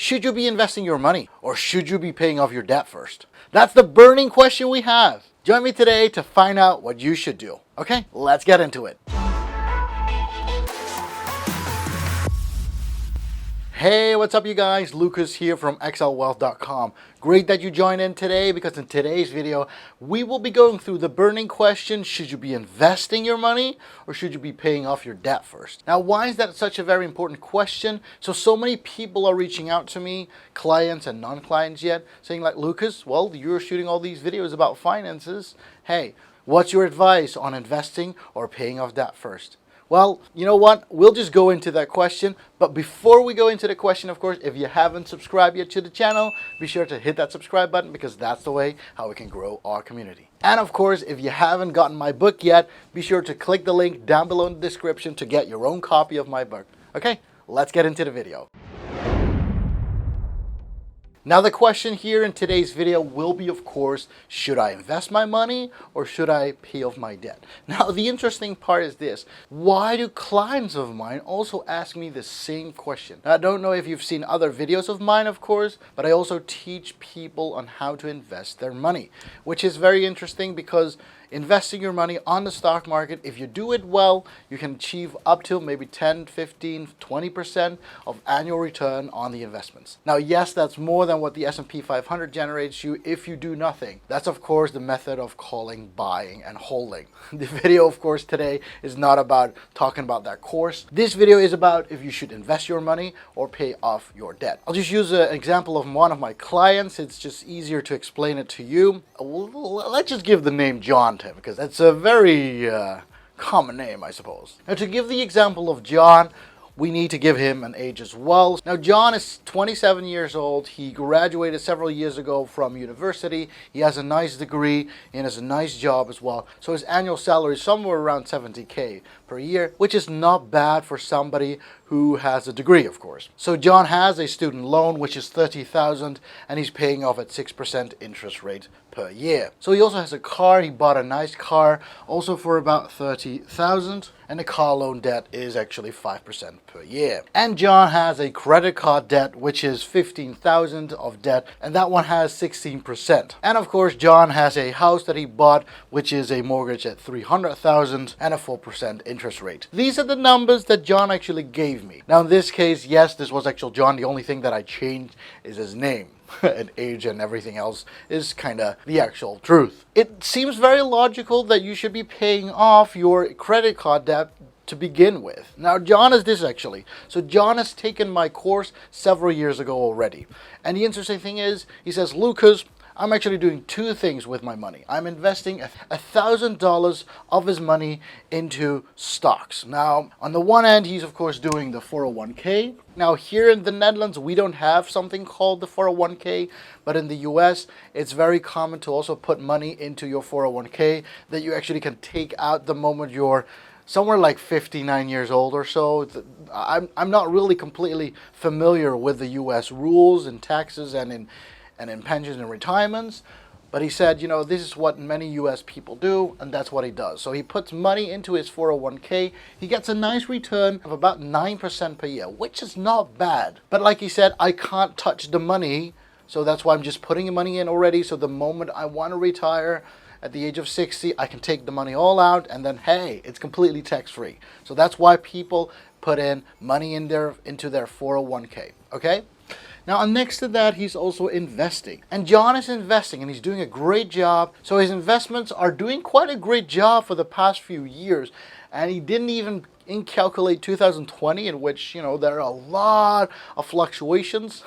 Should you be investing your money or should you be paying off your debt first? That's the burning question we have. Join me today to find out what you should do. Okay, let's get into it. Hey, what's up you guys? Lukas here from excelwealth.com. Great that you joined in today because in today's video, we will be going through the burning question, should you be investing your money or should you be paying off your debt first? Now, why is that such a very important question? So many people are reaching out to me, clients and non-clients yet, saying like, Lukas, well, you're shooting all these videos about finances. Hey, what's your advice on investing or paying off debt first? Well, you know what? We'll just go into that question. But before we go into the question, of course, if you haven't subscribed yet to the channel, be sure to hit that subscribe button because that's the way how we can grow our community. And of course, if you haven't gotten my book yet, be sure to click the link down below in the description to get your own copy of my book. Okay, let's get into the video. Now the question here in today's video will be, of course, should I invest my money or should I pay off my debt? Now the interesting part is this, why do clients of mine also ask me the same question? Now, I don't know if you've seen other videos of mine, of course, but I also teach people on how to invest their money, which is very interesting because investing your money on the stock market, if you do it well, you can achieve up to maybe 10, 15, 20% of annual return on the investments. Now, yes, that's more than what the S&P 500 generates you if you do nothing. That's, of course, the method of calling buying and holding. The video, of course, today is not about talking about that course. This video is about if you should invest your money or pay off your debt. I'll just use an example of one of my clients. It's just easier to explain it to you. Let's just give the name John because that's a very common name, I suppose. Now, to give the example of John, we need to give him an age as well. Now, John is 27 years old. He graduated several years ago from university. He has a nice degree and has a nice job as well. So his annual salary is somewhere around 70K per year, which is not bad for somebody who has a degree, of course. So John has a student loan, which is $30,000, and he's paying off at 6% interest rate per year. So he also has a car. He bought a nice car, also for about $30,000, and the car loan debt is actually 5% per year. And John has a credit card debt, which is $15,000 of debt, and that one has 16%. And of course, John has a house that he bought, which is a mortgage at $300,000 and a 4% interest rate. These are the numbers that John actually gave me. Now, in this case, yes, this was actual John. The only thing that I changed is his name. And age and everything else is kind of the actual truth. It seems very logical that you should be paying off your credit card debt to begin with. Now, John is this actually. So John has taken my course several years ago already. And the interesting thing is, he says, Lukas, I'm actually doing two things with my money. I'm investing $1,000 of his money into stocks. Now, on the one hand, he's of course doing the 401k. Now, here in the Netherlands, we don't have something called the 401k, but in the US, it's very common to also put money into your 401k that you actually can take out the moment you're somewhere like 59 years old or so. I'm not really completely familiar with the US rules and taxes and in pensions and retirements, but he said, you know, this is what many US people do, and that's what he does. So he puts money into his 401k. He gets a nice return of about 9% per year, which is not bad. But like he said, I can't touch the money, so that's why I'm just putting money in already. So the moment I want to retire at the age of 60, I can take the money all out, and then, hey, it's completely tax-free. So that's why people put in money into their 401k, okay? Now, next to that, he's also investing. And John is investing, and he's doing a great job. So his investments are doing quite a great job for the past few years. And he didn't even calculate 2020, in which, you know, there are a lot of fluctuations,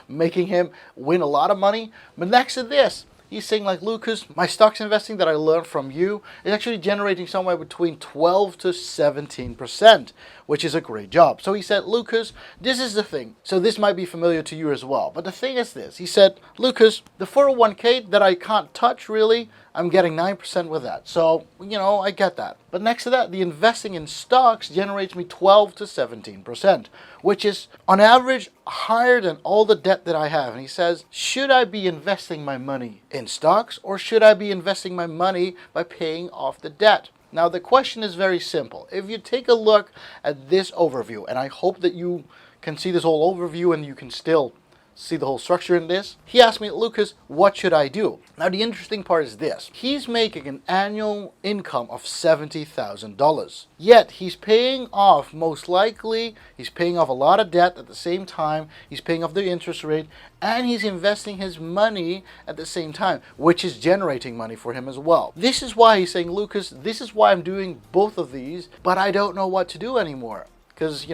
making him win a lot of money. But next to this, he's saying like, Lukas, my stocks investing that I learned from you is actually generating somewhere between 12 to 17%, which is a great job. So he said, Lukas, this is the thing. So this might be familiar to you as well. But the thing is this, he said, Lukas, the 401k that I can't touch really, I'm getting 9% with that. So, you know, I get that. But next to that, the investing in stocks generates me 12 to 17%, which is on average higher than all the debt that I have. And he says, should I be investing my money in stocks or should I be investing my money by paying off the debt? Now, the question is very simple. If you take a look at this overview, and I hope that you can see this whole overview and you can still see the whole structure in this. He asked me, Lucas, what should I do? Now the interesting part is this. He's making an annual income of $70,000. Yet he's paying off, most likely, he's paying off a lot of debt at the same time. He's paying off the interest rate and he's investing his money at the same time, which is generating money for him as well. This is why he's saying, Lucas, this is why I'm doing both of these, but I don't know what to do anymore. Because,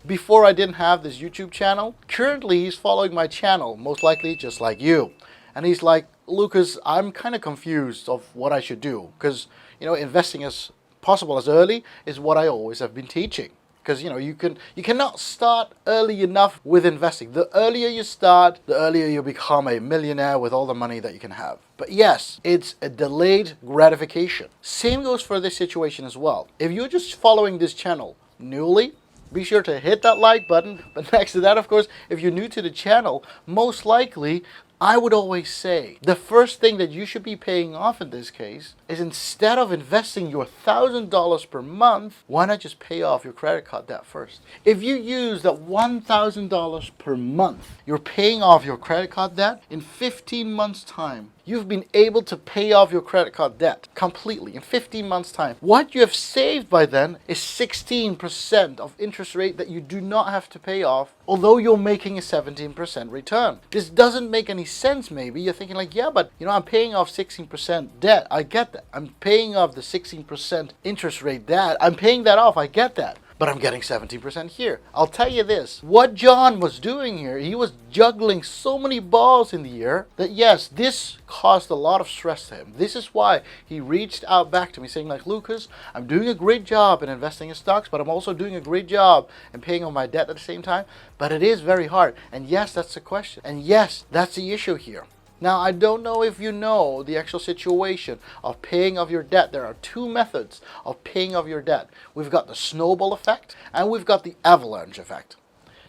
before I didn't have this YouTube channel. Currently, he's following my channel, most likely just like you. And he's like, Lucas, I'm kind of confused of what I should do. Because, investing as possible as early is what I always have been teaching. Because, you cannot start early enough with investing. The earlier you start, the earlier you become a millionaire with all the money that you can have. But yes, it's a delayed gratification. Same goes for this situation as well. If you're just following this channel newly, be sure to hit that like button. But next to that, of course, if you're new to the channel, most likely, I would always say the first thing that you should be paying off in this case is, instead of investing your $1,000 per month, why not just pay off your credit card debt first? If you use that $1,000 per month, you're paying off your credit card debt in 15 months' time. You've been able to pay off your credit card debt completely in 15 months' time. What you have saved by then is 16% of interest rate that you do not have to pay off, although you're making a 17% return. This doesn't make any sense maybe. You're thinking like, yeah, but I'm paying off 16% debt. I get that. I'm paying off the 16% interest rate debt. I'm paying that off. I get that. But I'm getting 17% here. I'll tell you this, what John was doing here, he was juggling so many balls in the air that yes, this caused a lot of stress to him. This is why he reached out back to me saying like, Lucas, I'm doing a great job in investing in stocks, but I'm also doing a great job in paying off my debt at the same time. But it is very hard. And yes, that's the question. And yes, that's the issue here. Now, I don't know if you know the actual situation of paying off your debt. There are two methods of paying off your debt. We've got the snowball effect and we've got the avalanche effect.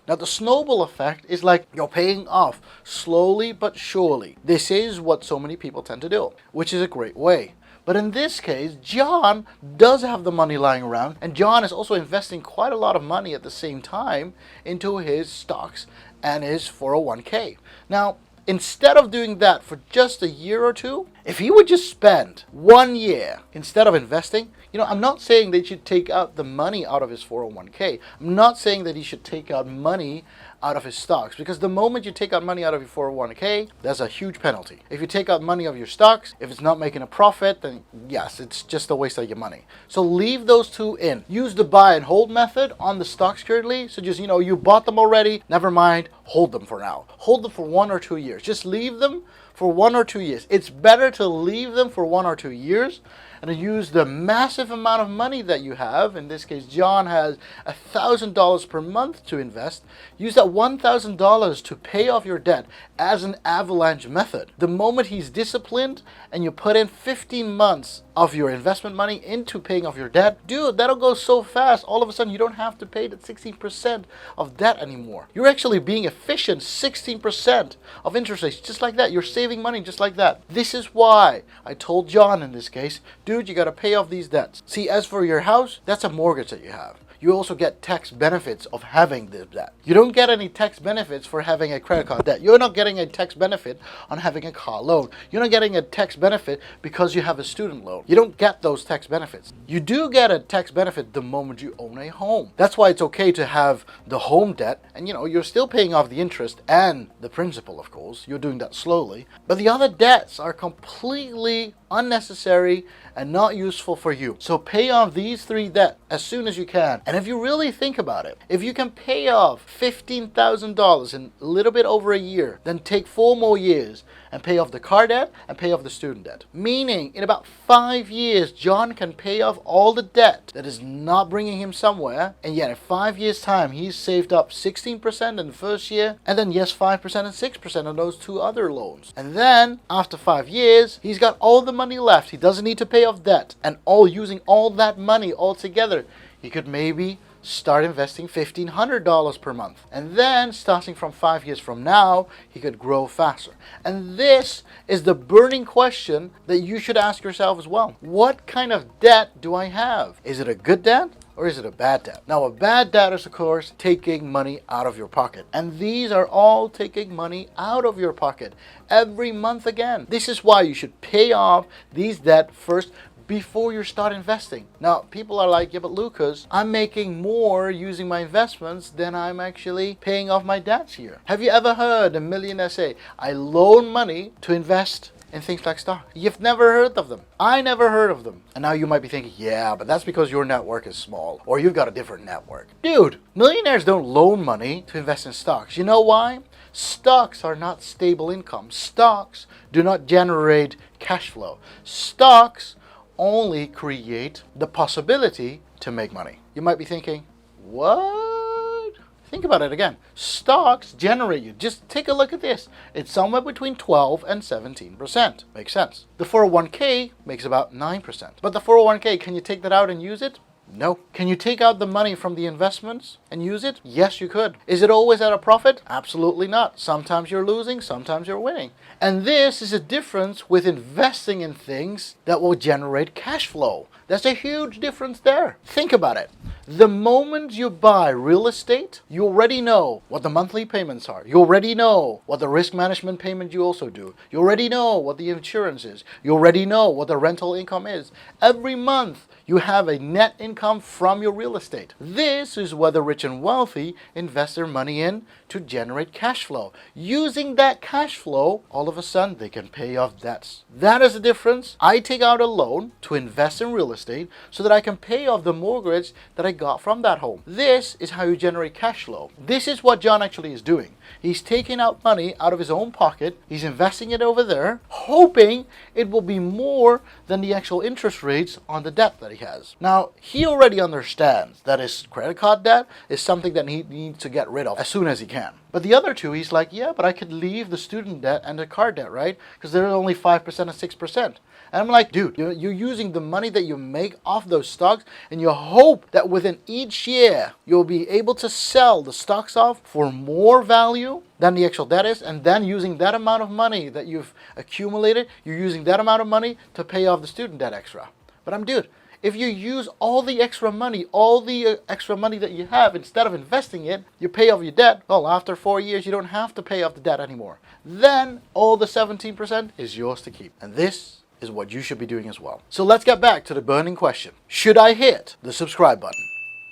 Now, the snowball effect is like you're paying off slowly but surely. This is what so many people tend to do, which is a great way. But in this case, John does have the money lying around, and John is also investing quite a lot of money at the same time into his stocks and his 401k. Now, instead of doing that for just a year or two, if he would just spend 1 year instead of investing, I'm not saying that he should take out the money out of his 401k. I'm not saying that he should take out money out of his stocks, because the moment you take out money out of your 401k, there's a huge penalty. If you take out money of your stocks, if it's not making a profit, then yes, it's just a waste of your money. So leave those two in. Use the buy and hold method on the stocks currently. So just, you bought them already, never mind, hold them for now. Hold them for 1 or 2 years. Just leave them for 1 or 2 years. It's better to leave them for 1 or 2 years and to use the massive amount of money that you have. In this case, John has $1,000 per month to invest. Use that $1,000 to pay off your debt as an avalanche method. The moment he's disciplined and you put in 15 months of your investment money into paying off your debt, dude, that'll go so fast. All of a sudden, you don't have to pay that 16% of debt anymore. You're actually being efficient, 16% of interest rates, just like that. You're saving money just like that. This is why I told John in this case, dude, you got to pay off these debts. See, as for your house, that's a mortgage that you have. You also get tax benefits of having the debt. You don't get any tax benefits for having a credit card debt. You're not getting a tax benefit on having a car loan. You're not getting a tax benefit because you have a student loan. You don't get those tax benefits. You do get a tax benefit the moment you own a home. That's why it's okay to have the home debt, and you're still paying off the interest and the principal, of course. You're doing that slowly. But the other debts are completely unnecessary and not useful for you. So pay off these 3 debts as soon as you can. And if you really think about it, if you can pay off $15,000 in a little bit over a year, then take 4 more years and pay off the car debt and pay off the student debt. Meaning, in about 5 years, John can pay off all the debt that is not bringing him somewhere. And yet in 5 years' time, he's saved up 16% in the first year, and then 5% and 6% on those 2 other loans. And then after 5 years, he's got all the money left. He doesn't need to pay off debt. And using all that money all together, he could maybe start investing $1,500 per month. And then, starting from 5 years from now, he could grow faster. And this is the burning question that you should ask yourself as well. What kind of debt do I have? Is it a good debt or is it a bad debt? Now, a bad debt is, of course, taking money out of your pocket. And these are all taking money out of your pocket every month again. This is why you should pay off these debt first before you start investing. Now, people are like, yeah, but Lucas, I'm making more using my investments than I'm actually paying off my debts here. Have you ever heard a millionaire say, I loan money to invest in things like stock? You've never heard of them. I never heard of them. And now you might be thinking, yeah, but that's because your network is small or you've got a different network. Dude, millionaires don't loan money to invest in stocks. You know why? Stocks are not stable income. Stocks do not generate cash flow. Stocks only create the possibility to make money. You might be thinking, what? Think about it again. Stocks generate you. Just take a look at this. It's somewhere between 12 and 17%. Makes sense. The 401k makes about 9%. But the 401k, can you take that out and use it? No. Can you take out the money from the investments and use it? Yes, you could. Is it always at a profit? Absolutely not. Sometimes you're losing, sometimes you're winning. And this is a difference with investing in things that will generate cash flow. There's a huge difference there. Think about it. The moment you buy real estate, you already know what the monthly payments are. You already know what the risk management payment you also do. You already know what the insurance is. You already know what the rental income is. Every month, you have a net income from your real estate. This is what the rich and wealthy invest their money in to generate cash flow. Using that cash flow, all of a sudden, they can pay off debts. That is the difference. I take out a loan to invest in real estate so that I can pay off the mortgage that I got from that home. This is how you generate cash flow. This is what John actually is doing. He's taking out money out of his own pocket. He's investing it over there, hoping it will be more than the actual interest rates on the debt that he has. Now, he already understands that his credit card debt is something that he needs to get rid of as soon as he can. But the other two, he's like, yeah, but I could leave the student debt and the car debt, right? Because they're only 5% and 6%. And I'm like, dude, you're using the money that you make off those stocks, and you hope that within each year, you'll be able to sell the stocks off for more value than the actual debt is, and then using that amount of money that you've accumulated, you're using that amount of money to pay off the student debt extra. But dude, if you use all the extra money that you have, instead of investing it, you pay off your debt. Well, after 4 years, you don't have to pay off the debt anymore. Then all the 17% is yours to keep. And this is what you should be doing as well. So let's get back to the burning question. Should I hit the subscribe button?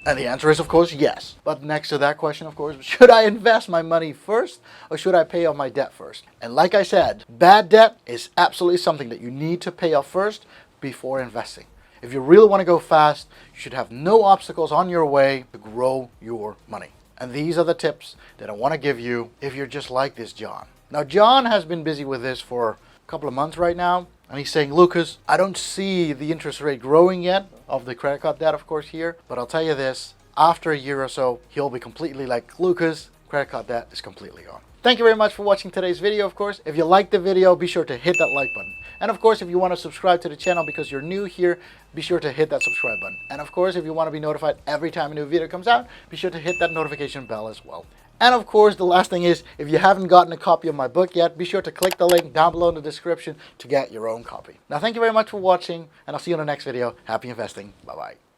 And the answer is, of course, yes. But next to that question, of course, should I invest my money first or should I pay off my debt first? And like I said, bad debt is absolutely something that you need to pay off first before investing. If you really want to go fast, you should have no obstacles on your way to grow your money. And these are the tips that I want to give you if you're just like this John. Now, John has been busy with this for a couple of months right now. And he's saying, Lucas, I don't see the interest rate growing yet of the credit card debt, of course, here. But I'll tell you this, after a year or so, he'll be completely like, Lucas, credit card debt is completely gone. Thank you very much for watching today's video, of course. If you liked the video, be sure to hit that like button. And of course, if you want to subscribe to the channel because you're new here, be sure to hit that subscribe button. And of course, if you want to be notified every time a new video comes out, be sure to hit that notification bell as well. And of course, the last thing is, if you haven't gotten a copy of my book yet, be sure to click the link down below in the description to get your own copy. Now, thank you very much for watching, and I'll see you in the next video. Happy investing. Bye-bye.